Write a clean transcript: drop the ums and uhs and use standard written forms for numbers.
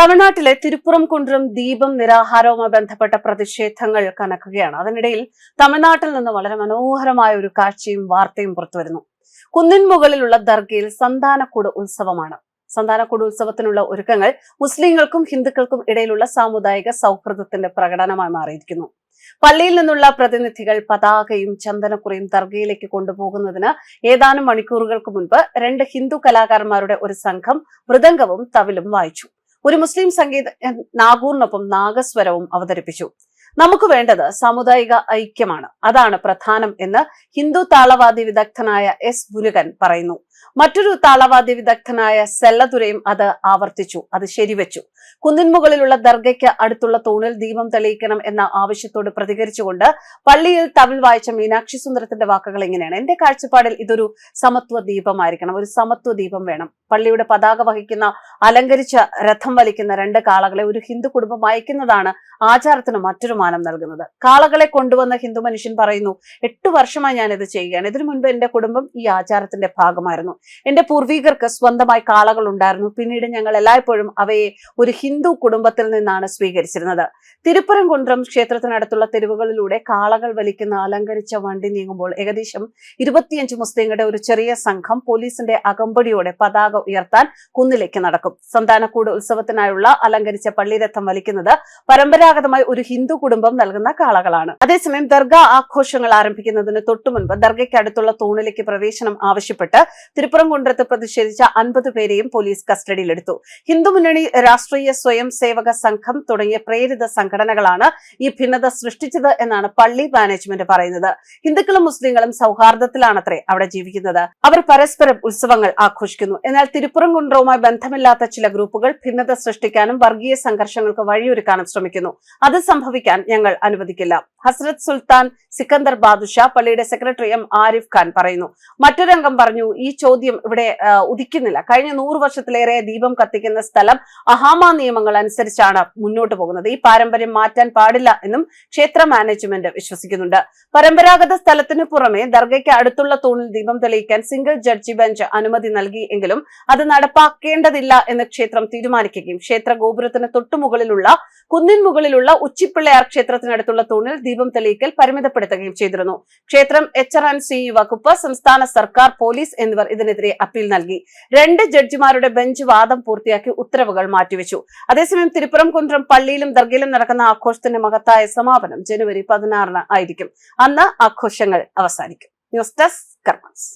തമിഴ്നാട്ടിലെ തിരുപ്പുറം കുണ്ട്രം ദീപം നിരാഹാരവുമായി ബന്ധപ്പെട്ട പ്രതിഷേധങ്ങൾ കനക്കുകയാണ്. അതിനിടയിൽ തമിഴ്നാട്ടിൽ നിന്ന് വളരെ മനോഹരമായ ഒരു കാഴ്ചയും വാർത്തയും പുറത്തുവരുന്നു. കുന്നിൻ മുകളിലുള്ള ദർഗയിൽ സന്താനക്കൂട് ഉത്സവമാണ്. സന്താനക്കൂട് ഉത്സവത്തിനുള്ള ഒരുക്കങ്ങൾ മുസ്ലിങ്ങൾക്കും ഹിന്ദുക്കൾക്കും ഇടയിലുള്ള സാമുദായിക സൗഹൃദത്തിന്റെ പ്രകടനമായി മാറിയിരിക്കുന്നു. പള്ളിയിൽ നിന്നുള്ള പ്രതിനിധികൾ പതാകയും ചന്ദനക്കുറിയും ദർഗയിലേക്ക് കൊണ്ടുപോകുന്നതിന് ഏതാനും മണിക്കൂറുകൾക്ക് മുൻപ് 2 ഹിന്ദു കലാകാരന്മാരുടെ ഒരു സംഘം മൃദംഗവും തവിലും വായിച്ചു. ഒരു മുസ്ലിം സംഗീത നാഗൂറിനൊപ്പം നാഗസ്വരവും അവതരിപ്പിച്ചു. നമുക്ക് വേണ്ടത് സാമുദായിക ഐക്യമാണ്, അതാണ് പ്രധാനം എന്ന് ഹിന്ദു താളവാദ്യ വിദഗ്ധനായ എസ് മുരുകൻ പറയുന്നു. മറ്റൊരു താളവാദ്യ വിദഗ്ധനായ സെല്ലതുരയും അത് ആവർത്തിച്ചു, അത് ശരിവെച്ചു. കുന്നിൻ മുകളിലുള്ള ദർഗയ്ക്ക് അടുത്തുള്ള തൂണിൽ ദീപം തെളിയിക്കണം എന്ന ആവശ്യത്തോട് പ്രതികരിച്ചുകൊണ്ട് പള്ളിയിൽ തവിൽ വായിച്ച മീനാക്ഷി സുന്ദരത്തിന്റെ വാക്കുകൾ ഇങ്ങനെയാണ്: എന്റെ കാഴ്ചപ്പാടിൽ ഇതൊരു സമത്വ ദീപമായിരിക്കണം, ഒരു സമത്വ ദീപം വേണം. പള്ളിയുടെ പതാക വഹിക്കുന്ന അലങ്കരിച്ച രഥം വലിക്കുന്ന 2 കാളകളെ ഒരു ഹിന്ദു കുടുംബം അയക്കുന്നതാണ് ആചാരത്തിന് മറ്റൊരു മാനം നൽകുന്നത്. കാളകളെ കൊണ്ടുവന്ന ഹിന്ദു മനുഷ്യൻ പറയുന്നു, 8 വർഷമായി ഞാൻ ഇത് ചെയ്യുകയാണ്. ഇതിനു മുൻപ് എന്റെ കുടുംബം ഈ ആചാരത്തിന്റെ ഭാഗമായിരുന്നു. എന്റെ പൂർവികർക്ക് സ്വന്തമായി കാളകൾ ഉണ്ടായിരുന്നു. പിന്നീട് ഞങ്ങൾ എല്ലായ്പ്പോഴും അവയെ ഒരു ഹിന്ദു കുടുംബത്തിൽ നിന്നാണ് സ്വീകരിച്ചിരുന്നത്. തിരുപ്പുറം കുണ്ട്രം ക്ഷേത്രത്തിനടുത്തുള്ള തെരുവുകളിലൂടെ കാളകൾ വലിക്കുന്ന അലങ്കരിച്ച വണ്ടി നീങ്ങുമ്പോൾ ഏകദേശം 25 മുസ്ലിങ്ങളുടെ ഒരു ചെറിയ സംഘം പോലീസിന്റെ അകമ്പടിയോടെ പതാക ഉയർത്താൻ കുന്നിലേക്ക് നടക്കും. സന്താനക്കൂട് ഉത്സവത്തിനായുള്ള അലങ്കരിച്ച പള്ളിരഥം വലിക്കുന്നത് പരമ്പരാഗതമായി ഒരു ഹിന്ദു കുടുംബം നൽകുന്ന കാളകളാണ്. അതേസമയം ദർഗ ആഘോഷങ്ങൾ ആരംഭിക്കുന്നതിന് തൊട്ടുമുൻപ് ദർഗയ്ക്ക് അടുത്തുള്ള തൂണിലേക്ക് പ്രവേശനം ആവശ്യപ്പെട്ട് തിരുപ്പുറം കുണ്ട്രത്ത് പ്രതിഷേധിച്ച 50 പേരെയും പോലീസ് കസ്റ്റഡിയിലെടുത്തു. ഹിന്ദുമുന്നണി, രാഷ്ട്രീയ സ്വയം സേവക സംഘം തുടങ്ങിയ പ്രേരിത സംഘടനകളാണ് ഈ ഭിന്നത സൃഷ്ടിച്ചത് എന്നാണ് പള്ളി മാനേജ്മെന്റ് പറയുന്നത്. ഹിന്ദുക്കളും മുസ്ലിങ്ങളും സൗഹാർദ്ദത്തിലാണത്രേ അവിടെ ജീവിക്കുന്നത്. അവർ പരസ്പരം ഉത്സവങ്ങൾ ആഘോഷിക്കുന്നു. എന്നാൽ തിരുപ്പുറം കുണ്ട്രവുമായി ബന്ധമില്ലാത്ത ചില ഗ്രൂപ്പുകൾ ഭിന്നത സൃഷ്ടിക്കാനും വർഗീയ സംഘർഷങ്ങൾക്ക് വഴിയൊരുക്കാനും ശ്രമിക്കുന്നു. അത് സംഭവിക്കാൻ ഞങ്ങൾ അനുവദിക്കില്ല. ഹസ്രത്ത് സുൽത്താൻ സിക്കന്ദർ ബാദുഷാ, പള്ളിയുടെ സെക്രട്ടറി എം ആരിഫ് ഖാൻ പറയുന്നു. മറ്റൊരംഗം പറഞ്ഞു, ഈ ചോദ്യം ഇവിടെ ഉദിക്കുന്നില്ല. കഴിഞ്ഞ 100 വർഷത്തിലേറെ ദീപം കത്തിക്കുന്ന സ്ഥലം അഹാമ നിയമങ്ങൾ അനുസരിച്ചാണ് മുന്നോട്ട് പോകുന്നത്. ഈ പാരമ്പര്യം മാറ്റാൻ പാടില്ല എന്നും ക്ഷേത്ര മാനേജ്മെന്റ് വിശ്വസിക്കുന്നുണ്ട്. പരമ്പരാഗത സ്ഥലത്തിന് പുറമെ ദർഗയ്ക്ക് അടുത്തുള്ള തൂണിൽ ദീപം തെളിയിക്കാൻ സിംഗിൾ ജഡ്ജി ബെഞ്ച് അനുമതി നൽകി എങ്കിലും അത് നടപ്പാക്കേണ്ടതില്ല എന്ന് ക്ഷേത്രം തീരുമാനിക്കുകയും ക്ഷേത്ര ഗോപുരത്തിന് തൊട്ടുമുകളിലുള്ള കുന്നിൻ മുകളിലുള്ള ഉച്ചിപ്പിള്ളയാർ ക്ഷേത്രത്തിനടുത്തുള്ള തൂണിൽ ദീപം തെളിയിക്കൽ പരിമിതപ്പെടുത്തുകയും ചെയ്തിരുന്നു. ക്ഷേത്രം HRC വകുപ്പ്, സംസ്ഥാന സർക്കാർ, പോലീസ് എന്നിവർ ഇതിനെതിരെ അപ്പീൽ നൽകി. 2 ജഡ്ജിമാരുടെ ബെഞ്ച് വാദം പൂർത്തിയാക്കി ഉത്തരവുകൾ മാറ്റിവെച്ചു. അതേസമയം തിരുപ്പുറം കുണ്ട്രം പള്ളിയിലും ദർഗയിലും നടക്കുന്ന ആഘോഷത്തിന്റെ മഹത്തായ സമാപനം ജനുവരി 16 ആയിരിക്കും. അന്ന് ആഘോഷങ്ങൾ അവസാനിക്കും. News desk കർമ്മസ്.